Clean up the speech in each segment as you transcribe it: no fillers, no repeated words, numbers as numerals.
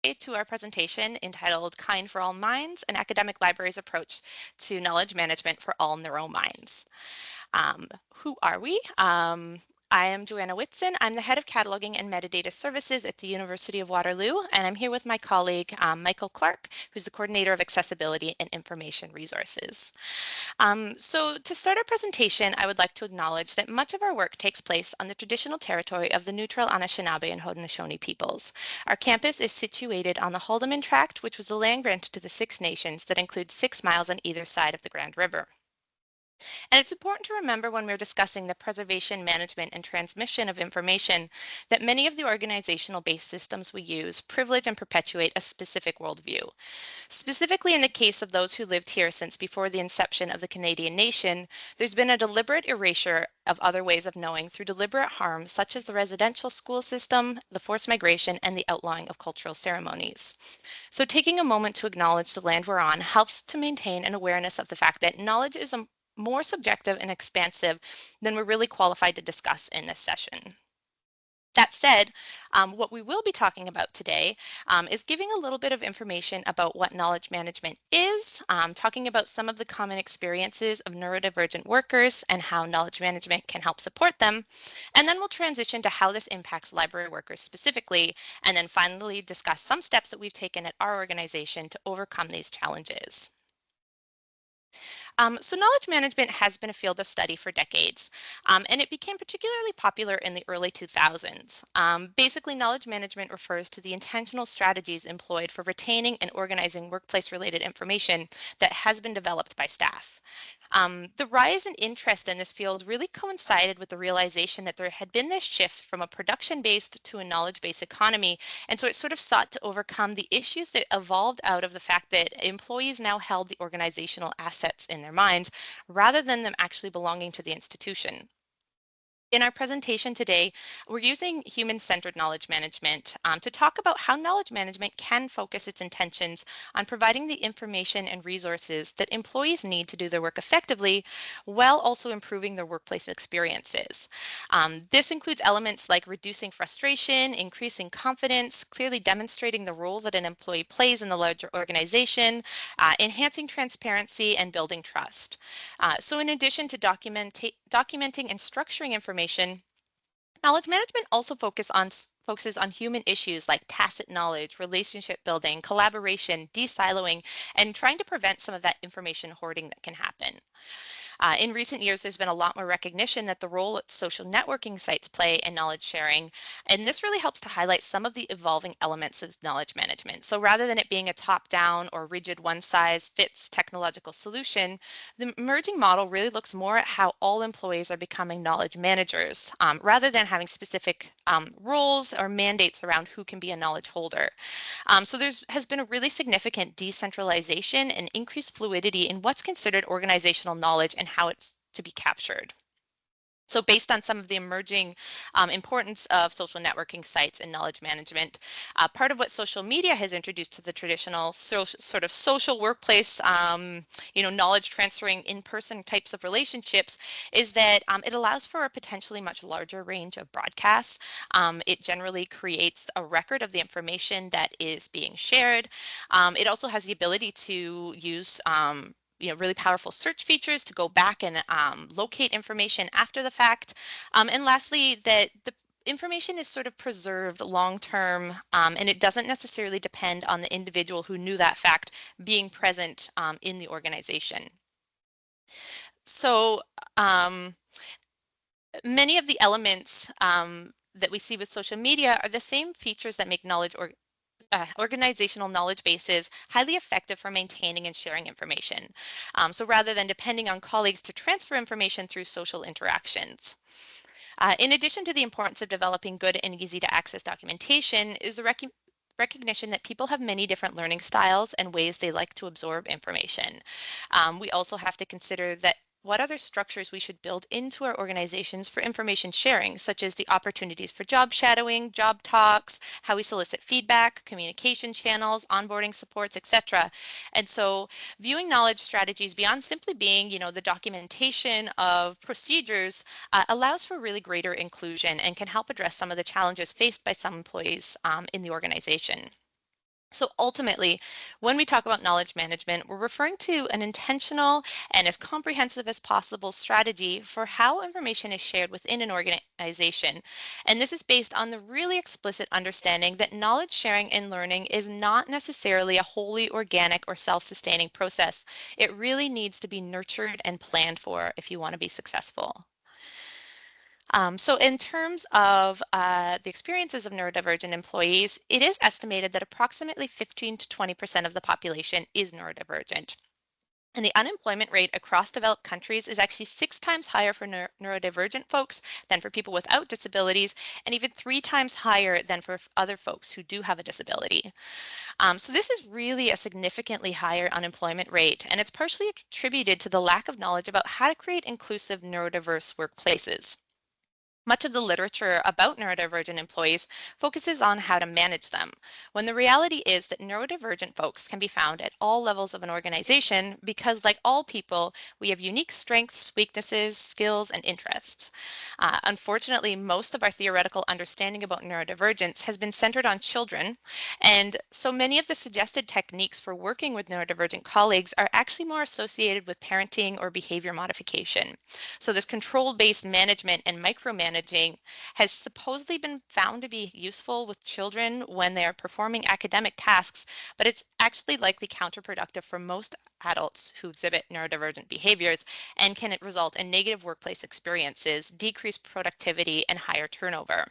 To our presentation entitled Kind for All Minds, an Academic Library's Approach to Knowledge Management for All Neurominds. Who are we? I am Joanna Whitson. I'm the head of cataloging and metadata services at the University of Waterloo, and I'm here with my colleague, Michael Clark, who's the coordinator of accessibility and information resources. So to start our presentation, I would like to acknowledge that much of our work takes place on the traditional territory of the neutral Anishinaabe and Haudenosaunee peoples. Our campus is situated on the Haldimand Tract, which was the land granted to the Six Nations that includes 6 miles on either side of the Grand River. And it's important to remember when we're discussing the preservation, management, and transmission of information that many of the organizational-based systems we use privilege and perpetuate a specific worldview. Specifically in the case of those who lived here since before the inception of the Canadian nation, there's been a deliberate erasure of other ways of knowing through deliberate harm such as the residential school system, the forced migration, and the outlawing of cultural ceremonies. So taking a moment to acknowledge the land we're on helps to maintain an awareness of the fact that knowledge is more subjective and expansive than we're really qualified to discuss in this session. That said, what we will be talking about today is giving a little bit of information about what knowledge management is, talking about some of the common experiences of neurodivergent workers and how knowledge management can help support them. And then we'll transition to how this impacts library workers specifically, and then finally discuss some steps that we've taken at our organization to overcome these challenges. So knowledge management has been a field of study for decades, and it became particularly popular in the early 2000s. Basically, knowledge management refers to the intentional strategies employed for retaining and organizing workplace-related information that has been developed by staff. The rise in interest in this field really coincided with the realization that there had been this shift from a production-based to a knowledge-based economy, and so it sort of sought to overcome the issues that evolved out of the fact that employees now held the organizational assets in their minds rather than them actually belonging to the institution. In our presentation today, we're using human-centered knowledge management to talk about how knowledge management can focus its intentions on providing the information and resources that employees need to do their work effectively, while also improving their workplace experiences. This includes elements like reducing frustration, increasing confidence, clearly demonstrating the role that an employee plays in the larger organization, enhancing transparency, and building trust. So in addition to documenting and structuring information, knowledge management also focuses on human issues like tacit knowledge, relationship building, collaboration, de-siloing, and trying to prevent some of that information hoarding that can happen. In recent years, there's been a lot more recognition that the role that social networking sites play in knowledge sharing, and this really helps to highlight some of the evolving elements of knowledge management. So rather than it being a top-down or rigid one-size-fits technological solution, the emerging model really looks more at how all employees are becoming knowledge managers, rather than having specific roles or mandates around who can be a knowledge holder. So there has been a really significant decentralization and increased fluidity in what's considered organizational knowledge and how it's to be captured. So based on some of the emerging importance of social networking sites and knowledge management, part of what social media has introduced to the traditional sort of social workplace, knowledge transferring in-person types of relationships is that it allows for a potentially much larger range of broadcasts. It generally creates a record of the information that is being shared. It also has the ability to use really powerful search features to go back and locate information after the fact. And lastly, that the information is sort of preserved long-term, and it doesn't necessarily depend on the individual who knew that fact being present in the organization. So many of the elements that we see with social media are the same features that make knowledge organizational knowledge bases highly effective for maintaining and sharing information. So rather than depending on colleagues to transfer information through social interactions. In addition to the importance of developing good and easy to access documentation is the recognition that people have many different learning styles and ways they like to absorb information. We also have to consider that what other structures we should build into our organizations for information sharing, such as the opportunities for job shadowing, job talks, how we solicit feedback, communication channels, onboarding supports, etc. And so viewing knowledge strategies beyond simply being, the documentation of procedures allows for really greater inclusion and can help address some of the challenges faced by some employees in the organization. So ultimately, when we talk about knowledge management, we're referring to an intentional and as comprehensive as possible strategy for how information is shared within an organization. And this is based on the really explicit understanding that knowledge sharing and learning is not necessarily a wholly organic or self-sustaining process. It really needs to be nurtured and planned for if you want to be successful. So in terms of the experiences of neurodivergent employees, it is estimated that approximately 15 to 20% of the population is neurodivergent. And the unemployment rate across developed countries is actually 6 times higher for neurodivergent folks than for people without disabilities, and even 3 times higher than for other folks who do have a disability. So this is really a significantly higher unemployment rate, and it's partially attributed to the lack of knowledge about how to create inclusive neurodiverse workplaces. Much of the literature about neurodivergent employees focuses on how to manage them, when the reality is that neurodivergent folks can be found at all levels of an organization because, like all people, we have unique strengths, weaknesses, skills, and interests. Unfortunately, most of our theoretical understanding about neurodivergence has been centered on children, and so many of the suggested techniques for working with neurodivergent colleagues are actually more associated with parenting or behavior modification. So this control-based management and micromanaging has supposedly been found to be useful with children when they are performing academic tasks, but it's actually likely counterproductive for most adults who exhibit neurodivergent behaviors and can result in negative workplace experiences, decreased productivity, and higher turnover.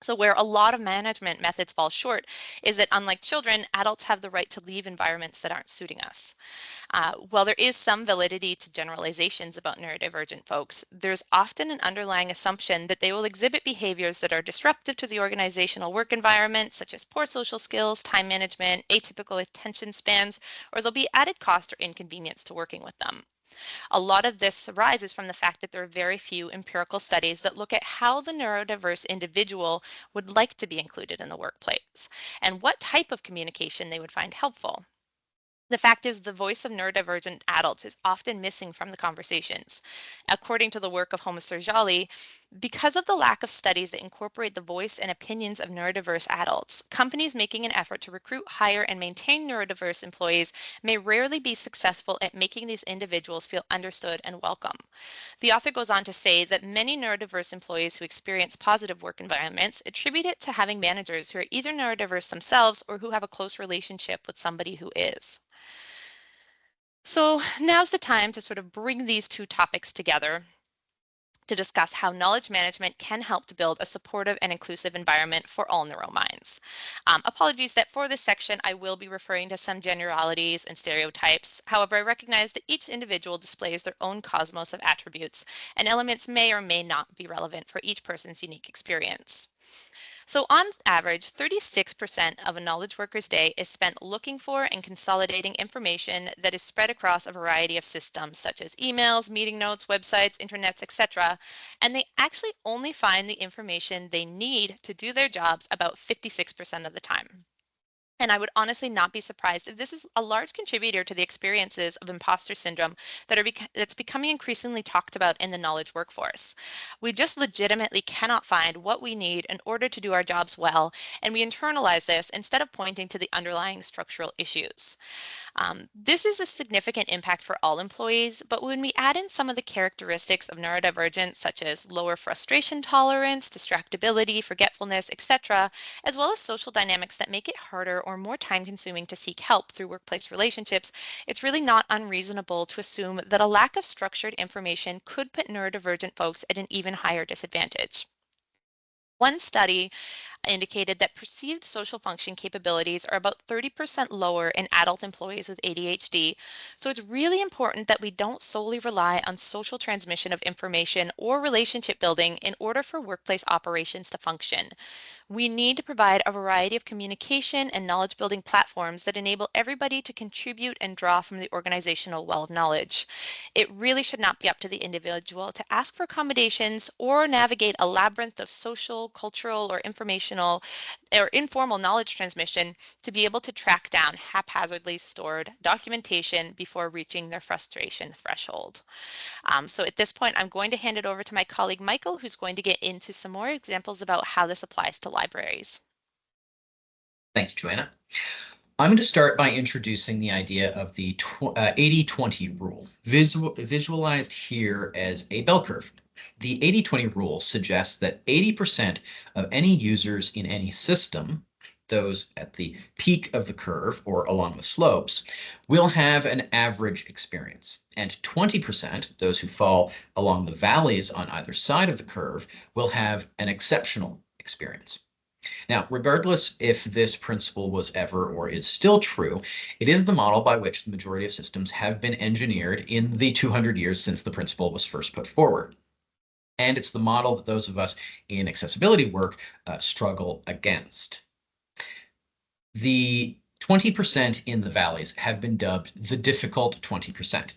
So where a lot of management methods fall short is that unlike children, adults have the right to leave environments that aren't suiting us. While there is some validity to generalizations about neurodivergent folks, there's often an underlying assumption that they will exhibit behaviors that are disruptive to the organizational work environment, such as poor social skills, time management, atypical attention spans, or there'll be added cost or inconvenience to working with them. A lot of this arises from the fact that there are very few empirical studies that look at how the neurodiverse individual would like to be included in the workplace and what type of communication they would find helpful. The fact is, the voice of neurodivergent adults is often missing from the conversations. According to the work of Homa Serjali, because of the lack of studies that incorporate the voice and opinions of neurodiverse adults, companies making an effort to recruit, hire, and maintain neurodiverse employees may rarely be successful at making these individuals feel understood and welcome. The author goes on to say that many neurodiverse employees who experience positive work environments attribute it to having managers who are either neurodiverse themselves or who have a close relationship with somebody who is. So now's the time to sort of bring these two topics together to discuss how knowledge management can help to build a supportive and inclusive environment for all neurominds. Apologies that for this section, I will be referring to some generalities and stereotypes. However, I recognize that each individual displays their own cosmos of attributes, and elements may or may not be relevant for each person's unique experience. So on average, 36% of a knowledge worker's day is spent looking for and consolidating information that is spread across a variety of systems such as emails, meeting notes, websites, internets, etc. And they actually only find the information they need to do their jobs about 56% of the time. And I would honestly not be surprised if this is a large contributor to the experiences of imposter syndrome that's becoming increasingly talked about in the knowledge workforce. We just legitimately cannot find what we need in order to do our jobs well, and we internalize this instead of pointing to the underlying structural issues. This is a significant impact for all employees, but when we add in some of the characteristics of neurodivergence, such as lower frustration tolerance, distractibility, forgetfulness, etc., as well as social dynamics that make it harder or more time-consuming to seek help through workplace relationships, it's really not unreasonable to assume that a lack of structured information could put neurodivergent folks at an even higher disadvantage. One study indicated that perceived social function capabilities are about 30% lower in adult employees with ADHD. So it's really important that we don't solely rely on social transmission of information or relationship building in order for workplace operations to function. We need to provide a variety of communication and knowledge building platforms that enable everybody to contribute and draw from the organizational well of knowledge. It really should not be up to the individual to ask for accommodations or navigate a labyrinth of social, cultural, or informational or informal knowledge transmission to be able to track down haphazardly stored documentation before reaching their frustration threshold. So at this point, I'm going to hand it over to my colleague Michael, who's going to get into some more examples about how this applies to libraries. Thank you, Joanna. I'm going to start by introducing the idea of the 80-20 rule, visualized here as a bell curve. The 80-20 rule suggests that 80% of any users in any system, those at the peak of the curve or along the slopes, will have an average experience. And 20%, those who fall along the valleys on either side of the curve, will have an exceptional experience. Now, regardless if this principle was ever or is still true, it is the model by which the majority of systems have been engineered in the 200 years since the principle was first put forward. And it's the model that those of us in accessibility work struggle against. The 20% in the valleys have been dubbed the difficult 20%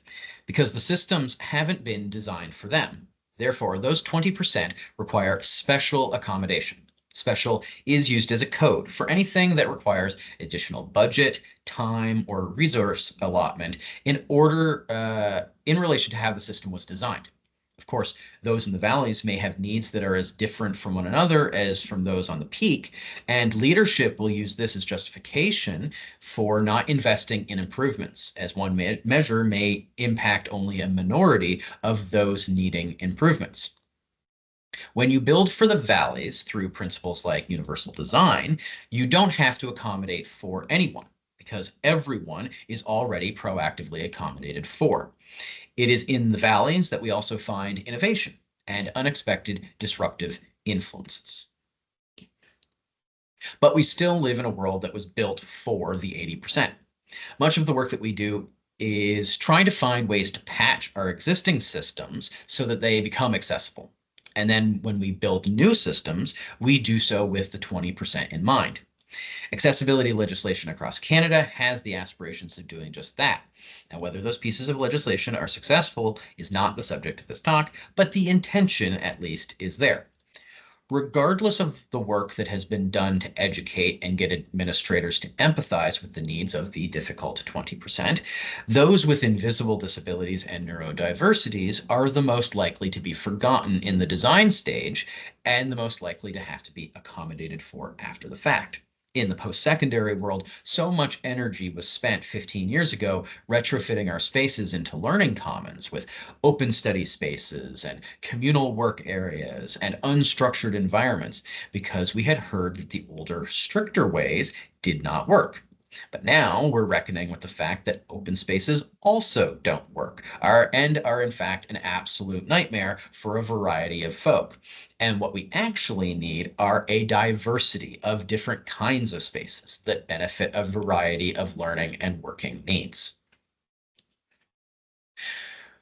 because the systems haven't been designed for them. Therefore, those 20% require special accommodation. Special is used as a code for anything that requires additional budget, time, or resource allotment in relation to how the system was designed. Of course, those in the valleys may have needs that are as different from one another as from those on the peak, and leadership will use this as justification for not investing in improvements, as one measure may impact only a minority of those needing improvements. When you build for the valleys through principles like universal design, you don't have to accommodate for anyone because everyone is already proactively accommodated for. It is in the valleys that we also find innovation and unexpected disruptive influences. But we still live in a world that was built for the 80%. Much of the work that we do is trying to find ways to patch our existing systems so that they become accessible. And then when we build new systems, we do so with the 20% in mind. Accessibility legislation across Canada has the aspirations of doing just that. Now, whether those pieces of legislation are successful is not the subject of this talk, but the intention, at least, is there. Regardless of the work that has been done to educate and get administrators to empathize with the needs of the difficult 20%, those with invisible disabilities and neurodiversities are the most likely to be forgotten in the design stage and the most likely to have to be accommodated for after the fact. In the post-secondary world, so much energy was spent 15 years ago retrofitting our spaces into learning commons with open study spaces and communal work areas and unstructured environments because we had heard that the older, stricter ways did not work. But now we're reckoning with the fact that open spaces also don't work and are in fact an absolute nightmare for a variety of folk. And what we actually need are a diversity of different kinds of spaces that benefit a variety of learning and working needs.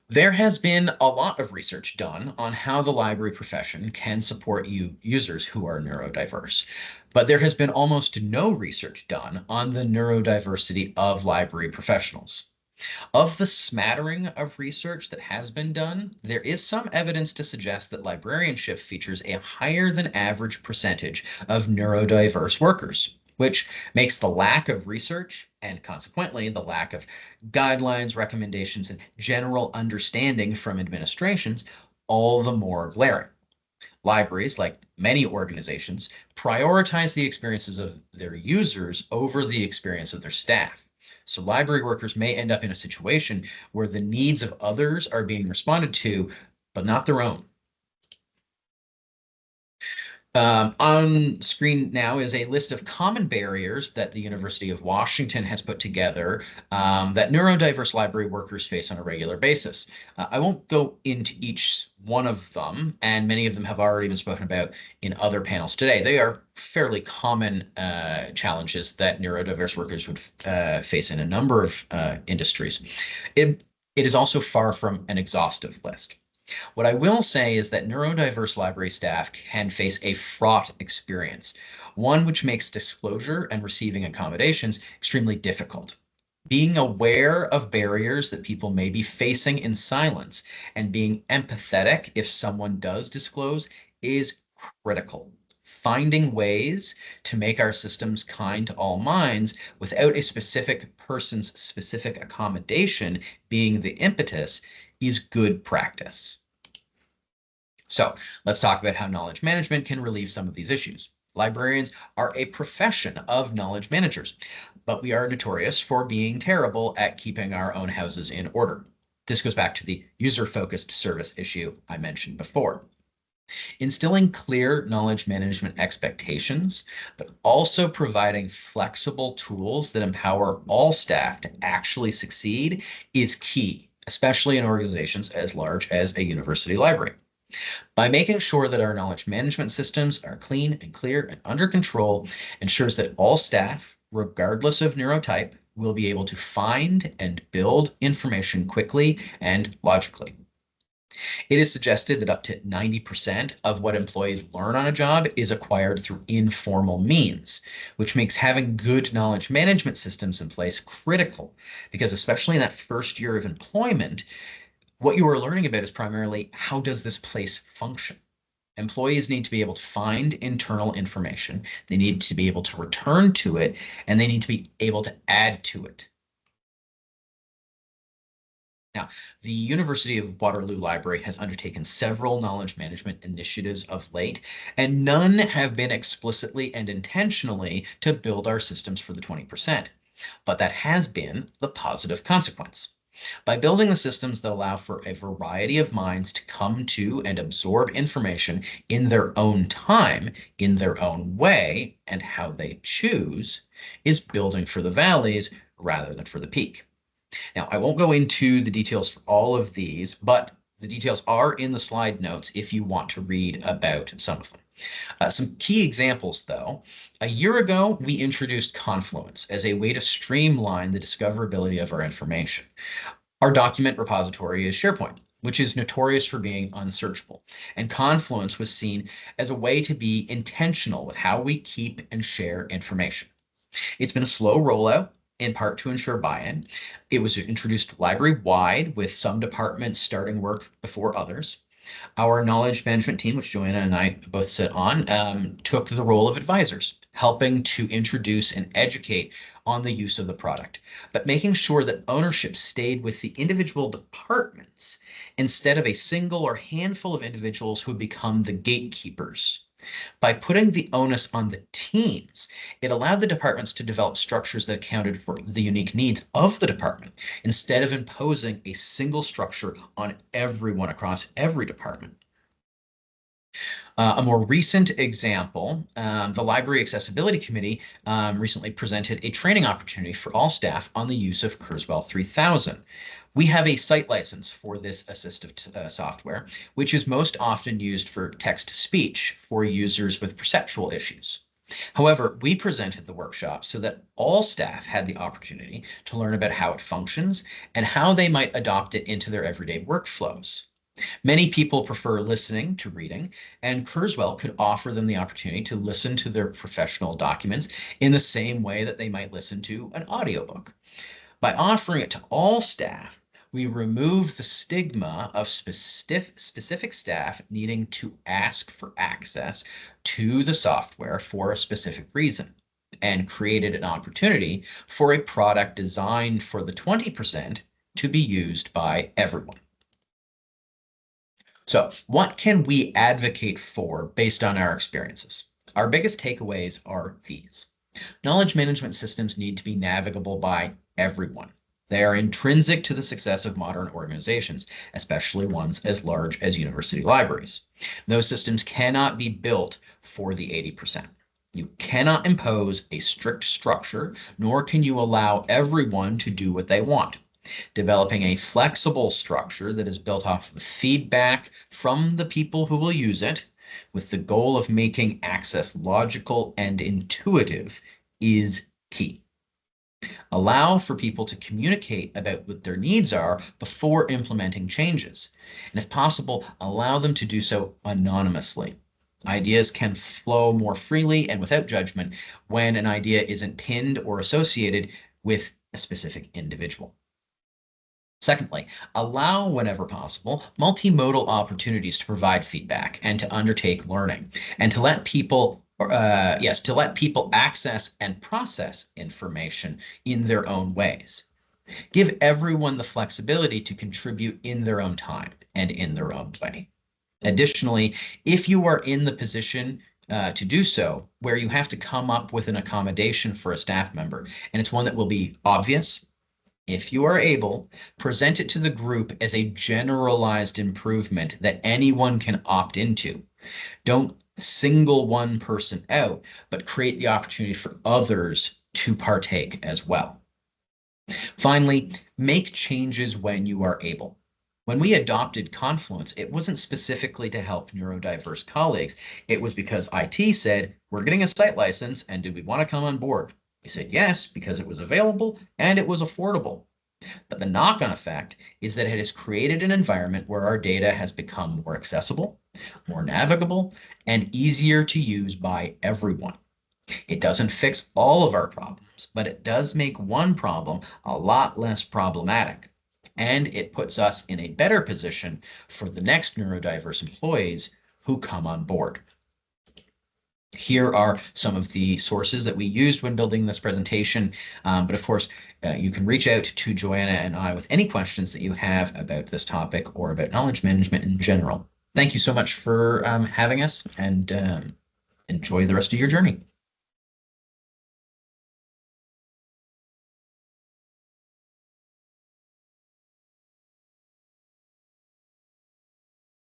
There has been a lot of research done on how the library profession can support users who are neurodiverse, but there has been almost no research done on the neurodiversity of library professionals. Of the smattering of research that has been done, there is some evidence to suggest that librarianship features a higher than average percentage of neurodiverse workers, which makes the lack of research and consequently the lack of guidelines, recommendations, and general understanding from administrations all the more glaring. Libraries, like many organizations, prioritize the experiences of their users over the experience of their staff. So library workers may end up in a situation where the needs of others are being responded to, but not their own. On screen now is a list of common barriers that the University of Washington has put together that neurodiverse library workers face on a regular basis. I won't go into each one of them, and many of them have already been spoken about in other panels today. They are fairly common challenges that neurodiverse workers would face in a number of industries. It is also far from an exhaustive list. What I will say is that neurodiverse library staff can face a fraught experience, one which makes disclosure and receiving accommodations extremely difficult. Being aware of barriers that people may be facing in silence and being empathetic if someone does disclose is critical. Finding ways to make our systems kind to all minds without a specific person's specific accommodation being the impetus is good practice. So let's talk about how knowledge management can relieve some of these issues. Librarians are a profession of knowledge managers. but we are notorious for being terrible at keeping our own houses in order. This goes back to the user-focused service issue I mentioned before. Instilling clear knowledge management expectations, but also providing flexible tools that empower all staff to actually succeed is key, especially in organizations as large as a university library. By making sure that our knowledge management systems are clean and clear and under control, ensures that all staff, regardless of neurotype, will be able to find and build information quickly and logically. It is suggested that up to 90% of what employees learn on a job is acquired through informal means, which makes having good knowledge management systems in place critical, because especially in that first year of employment, what you are learning about is primarily how does this place function? Employees need to be able to find internal information, they need to be able to return to it, and they need to be able to add to it. Now, the University of Waterloo Library has undertaken several knowledge management initiatives of late, and none have been explicitly and intentionally to build our systems for the 20%. But that has been the positive consequence. By building the systems that allow for a variety of minds to come to and absorb information in their own time, in their own way, and how they choose, is building for the valleys rather than for the peak. Now, I won't go into the details for all of these, but the details are in the slide notes if you want to read about some of them. Some key examples, though. A year ago, we introduced Confluence as a way to streamline the discoverability of our information. Our document repository is SharePoint, which is notorious for being unsearchable, and Confluence was seen as a way to be intentional with how we keep and share information. It's been a slow rollout, in part to ensure buy-in. It was introduced library-wide, with some departments starting work before others. Our knowledge management team, which Joanna and I both sit on, took the role of advisors, helping to introduce and educate on the use of the product, but making sure that ownership stayed with the individual departments instead of a single or handful of individuals who become the gatekeepers. By putting the onus on the teams, it allowed the departments to develop structures that accounted for the unique needs of the department, instead of imposing a single structure on everyone across every department. A more recent example, the Library Accessibility Committee recently presented a training opportunity for all staff on the use of Kurzweil 3000. We have a site license for this assistive software, which is most often used for text-to-speech for users with perceptual issues. However, we presented the workshop so that all staff had the opportunity to learn about how it functions and how they might adopt it into their everyday workflows. Many people prefer listening to reading, and Kurzweil could offer them the opportunity to listen to their professional documents in the same way that they might listen to an audiobook. By offering it to all staff, we remove the stigma of specific staff needing to ask for access to the software for a specific reason, and created an opportunity for a product designed for the 20% to be used by everyone. So, what can we advocate for based on our experiences? Our biggest takeaways are these. Knowledge management systems need to be navigable by everyone. They are intrinsic to the success of modern organizations, especially ones as large as university libraries. Those systems cannot be built for the 80%. You cannot impose a strict structure, nor can you allow everyone to do what they want. Developing a flexible structure that is built off of feedback from the people who will use it, with the goal of making access logical and intuitive, is key. Allow for people to communicate about what their needs are before implementing changes. And if possible, allow them to do so anonymously. Ideas can flow more freely and without judgment when an idea isn't pinned or associated with a specific individual. Secondly, allow, whenever possible, multimodal opportunities to provide feedback and to undertake learning, and to let people access and process information in their own ways. Give everyone the flexibility to contribute in their own time and in their own way. Additionally, if you are in the position to do so, where you have to come up with an accommodation for a staff member. And it's one that will be obvious. If you are able, present it to the group as a generalized improvement that anyone can opt into. Don't single one person out, but create the opportunity for others to partake as well. Finally, make changes when you are able. When we adopted Confluence, it wasn't specifically to help neurodiverse colleagues. It was because IT said, we're getting a site license, and did we want to come on board? We said yes, because it was available and it was affordable. But the knock-on effect is that it has created an environment where our data has become more accessible, more navigable, and easier to use by everyone. It doesn't fix all of our problems, but it does make one problem a lot less problematic. And it puts us in a better position for the next neurodiverse employees who come on board. Here are some of the sources that we used when building this presentation. But of course, you can reach out to Joanna and I with any questions that you have about this topic or about knowledge management in general. Thank you so much for having us, and enjoy the rest of your journey.